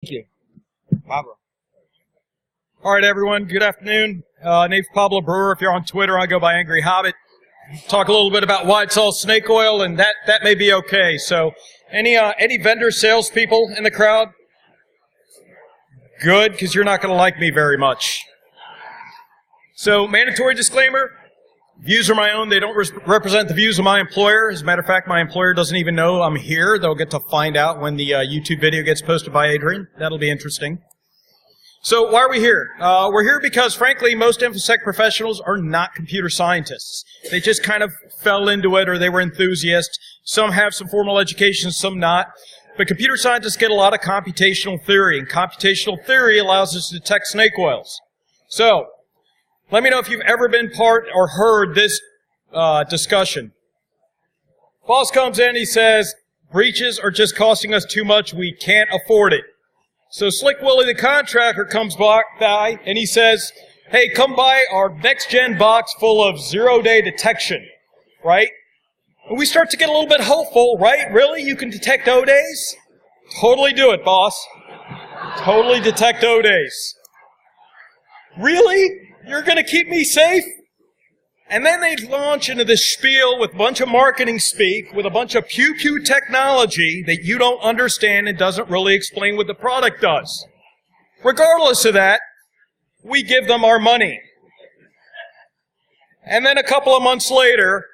Thank you, Pablo. All right, everyone. Good afternoon. Name's Pablo Breuer. If you're on Twitter, I go by Angry Hobbit. Talk a little bit about why it's all snake oil, and that may be okay. So, any vendor salespeople in the crowd? Good, because you're not going to like me very much. So, mandatory disclaimer. Views are my own. They don't represent the views of my employer. As a matter of fact, my employer doesn't even know I'm here. They'll get to find out when the YouTube video gets posted by Adrian. That'll be interesting. So why are we here? We're here because, frankly, most InfoSec professionals are not computer scientists. They just kind of fell into it, or they were enthusiasts. Some have some formal education, some not. But computer scientists get a lot of computational theory, and computational theory allows us to detect snake oils. So, let me know if you've ever been part or heard this discussion. Boss comes in, he says, breaches are just costing us too much, we can't afford it. So Slick Willie the contractor comes by and he says, hey, come buy our next-gen box full of zero-day detection, right? And we start to get a little bit hopeful, right? Really? You can detect O-days? Totally do it, boss. Totally detect O-days. Really? You're going to keep me safe? And then they launch into this spiel with a bunch of marketing speak, with a bunch of pew-pew technology that you don't understand and doesn't really explain what the product does. Regardless of that, we give them our money. And then a couple of months later,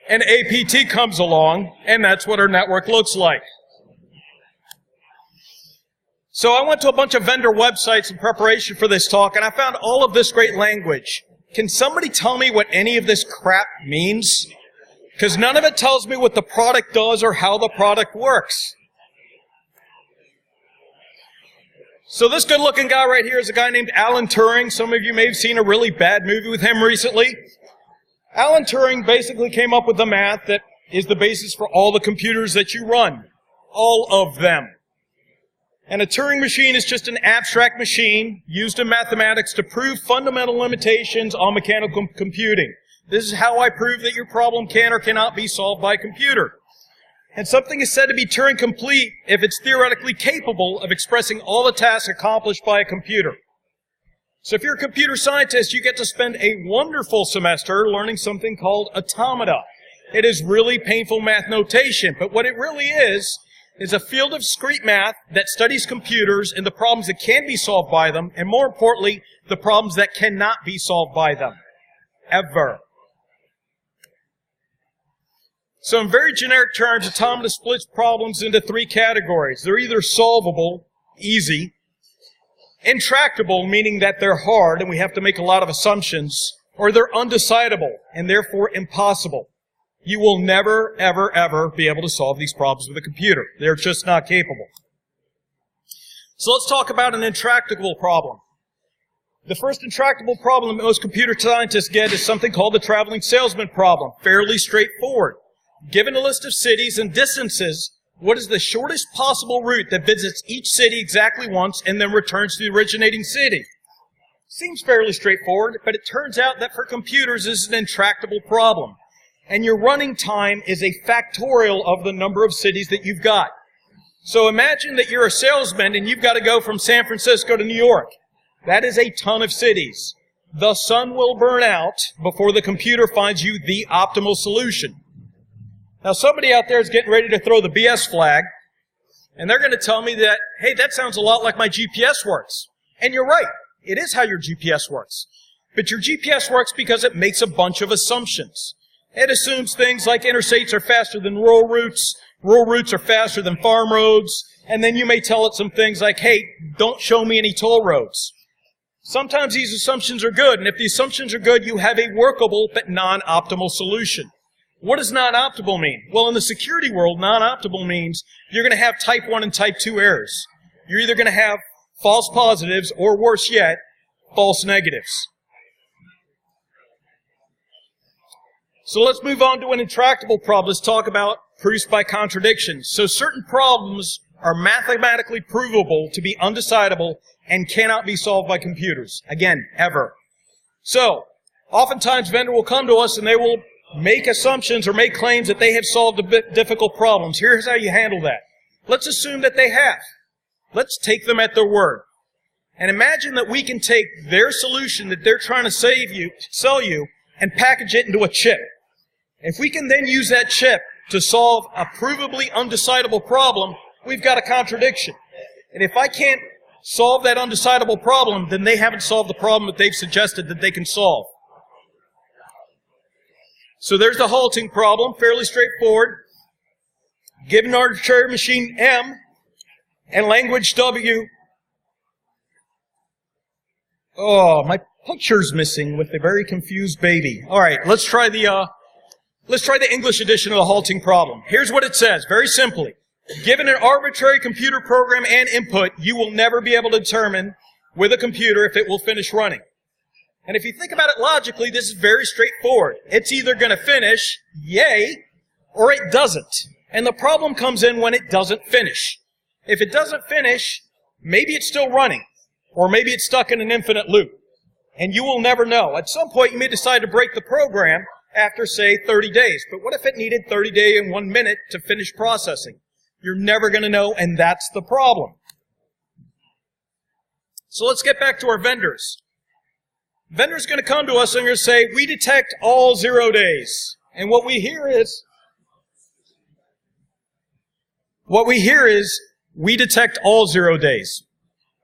an APT comes along, and that's what our network looks like. So I went to a bunch of vendor websites in preparation for this talk, and I found all of this great language. Can somebody tell me what any of this crap means? Because none of it tells me what the product does or how the product works. So this good-looking guy right here is a guy named Alan Turing. Some of you may have seen a really bad movie with him recently. Alan Turing basically came up with the math that is the basis for all the computers that you run. All of them. And a Turing machine is just an abstract machine used in mathematics to prove fundamental limitations on mechanical computing. This is how I prove that your problem can or cannot be solved by a computer. And something is said to be Turing complete if it's theoretically capable of expressing all the tasks accomplished by a computer. So if you're a computer scientist, you get to spend a wonderful semester learning something called AUTOMATA. It is really painful math notation, but what it really is a field of discrete math that studies computers and the problems that can be solved by them, and more importantly, the problems that cannot be solved by them. Ever. So in very generic terms, AUTOMATA splits problems into three categories. They're either solvable, easy, intractable, meaning that they're hard and we have to make a lot of assumptions, or they're undecidable and therefore impossible. You will never, ever, ever be able to solve these problems with a computer. They're just not capable. So let's talk about an intractable problem. The first intractable problem that most computer scientists get is something called the traveling salesman problem. Fairly straightforward. Given a list of cities and distances, what is the shortest possible route that visits each city exactly once and then returns to the originating city? Seems fairly straightforward, but it turns out that for computers this is an intractable problem. And your running time is a factorial of the number of cities that you've got. So imagine that you're a salesman and you've got to go from San Francisco to New York. That is a ton of cities. The sun will burn out before the computer finds you the optimal solution. Now somebody out there is getting ready to throw the BS flag, and they're going to tell me that, hey, that sounds a lot like my GPS works. And you're right. It is how your GPS works. But your GPS works because it makes a bunch of assumptions. It assumes things like interstates are faster than rural routes are faster than farm roads, and then you may tell it some things like, hey, don't show me any toll roads. Sometimes these assumptions are good, and if the assumptions are good, you have a workable but non-optimal solution. What does non-optimal mean? Well, in the security world, non-optimal means you're going to have type 1 and type 2 errors. You're either going to have false positives, or worse yet, false negatives. So let's move on to an intractable problem. Let's talk about proofs by contradiction. So certain problems are mathematically provable to be undecidable and cannot be solved by computers. Again, ever. So, oftentimes vendor will come to us and they will make assumptions or make claims that they have solved difficult problems. Here's how you handle that. Let's assume that they have. Let's take them at their word. And imagine that we can take their solution that they're trying to sell you, and package it into a chip. If we can then use that chip to solve a provably undecidable problem, we've got a contradiction. And if I can't solve that undecidable problem, then they haven't solved the problem that they've suggested that they can solve. So there's the halting problem, fairly straightforward. Given an arbitrary machine M and language W. Oh, my picture's missing with a very confused baby. All right, let's try the English edition of the halting problem. Here's what it says, very simply. Given an arbitrary computer program and input, you will never be able to determine with a computer if it will finish running. And if you think about it logically, this is very straightforward. It's either going to finish, yay, or it doesn't. And the problem comes in when it doesn't finish. If it doesn't finish, maybe it's still running, or maybe it's stuck in an infinite loop. And you will never know. At some point, you may decide to break the program after, say, 30 days. But what if it needed 30 days and 1 minute to finish processing? You're never going to know, and that's the problem. So let's get back to our vendors. Vendor's going to come to us and going to say, we detect all 0 days. And what we hear is, we detect all 0 days.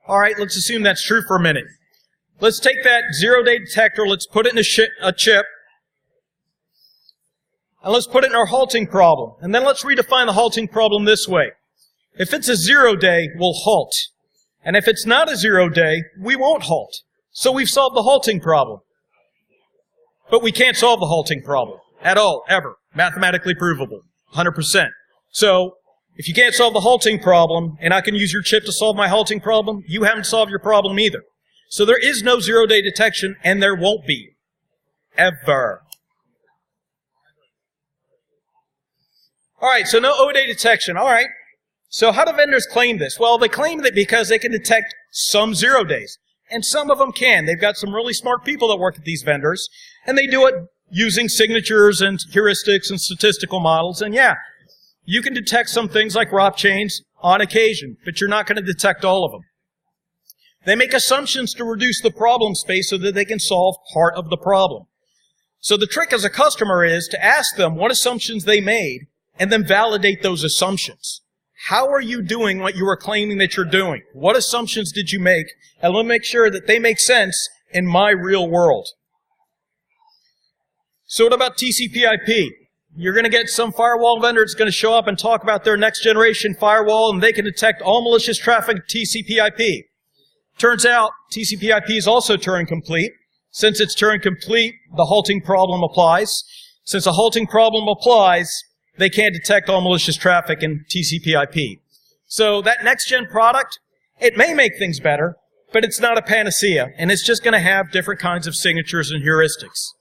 All right, let's assume that's true for a minute. Let's take that 0-day detector, let's put it in a chip, and let's put it in our halting problem. And then let's redefine the halting problem this way. If it's a 0-day, we'll halt. And if it's not a 0-day, we won't halt. So we've solved the halting problem. But we can't solve the halting problem at all, ever. Mathematically provable, 100%. So if you can't solve the halting problem, and I can use your chip to solve my halting problem, you haven't solved your problem either. So there is no 0-day detection, and there won't be. Ever. All right, so no O-day detection. All right. So how do vendors claim this? Well, they claim that because they can detect some 0 days. And some of them can. They've got some really smart people that work at these vendors, and they do it using signatures and heuristics and statistical models. And yeah, you can detect some things like ROP chains on occasion, but you're not going to detect all of them. They make assumptions to reduce the problem space so that they can solve part of the problem. So the trick as a customer is to ask them what assumptions they made and then validate those assumptions. How are you doing what you were claiming that you're doing? What assumptions did you make? And let me make sure that they make sense in my real world. So what about TCP/IP? You're going to get some firewall vendor that's going to show up and talk about their next generation firewall, and they can detect all malicious traffic TCP/IP. Turns out TCP/IP is also Turing complete. Since it's Turing complete, the halting problem applies. Since a halting problem applies, they can't detect all malicious traffic in TCP/IP. So that next-gen product, it may make things better, but it's not a panacea, and it's just going to have different kinds of signatures and heuristics.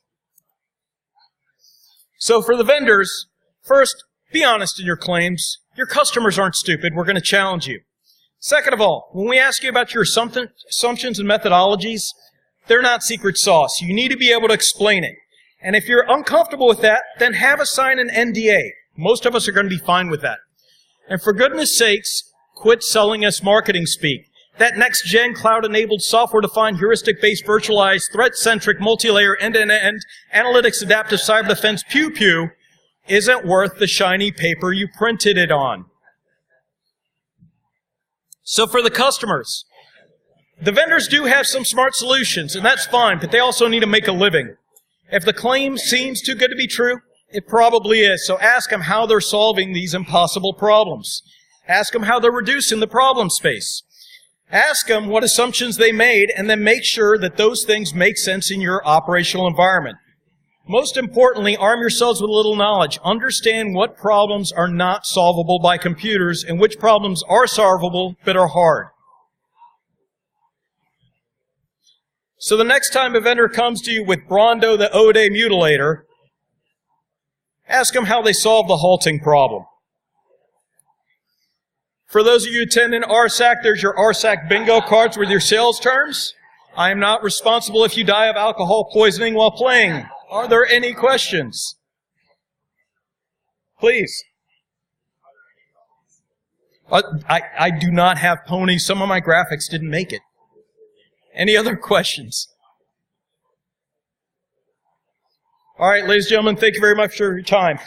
So for the vendors, first, be honest in your claims. Your customers aren't stupid. We're going to challenge you. Second of all, when we ask you about your assumptions and methodologies, they're not secret sauce. You need to be able to explain it. And if you're uncomfortable with that, then have us sign an NDA. Most of us are going to be fine with that. And for goodness sakes, quit selling us marketing speak. That next-gen cloud-enabled software-defined heuristic-based virtualized threat-centric multi-layer end-to-end analytics adaptive cyber defense pew-pew isn't worth the shiny paper you printed it on. So for the customers, the vendors do have some smart solutions, and that's fine, but they also need to make a living. If the claim seems too good to be true, it probably is. So ask them how they're solving these impossible problems. Ask them how they're reducing the problem space. Ask them what assumptions they made, and then make sure that those things make sense in your operational environment. Most importantly, arm yourselves with a little knowledge. Understand what problems are not solvable by computers and which problems are solvable but are hard. So the next time a vendor comes to you with Brondo the O-Day Mutilator, ask them how they solve the halting problem. For those of you attending RSAC, there's your RSAC bingo cards with your sales terms. I am not responsible if you die of alcohol poisoning while playing. Are there any questions? Please. I do not have ponies. Some of my graphics didn't make it. Any other questions? All right, ladies and gentlemen, thank you very much for your time.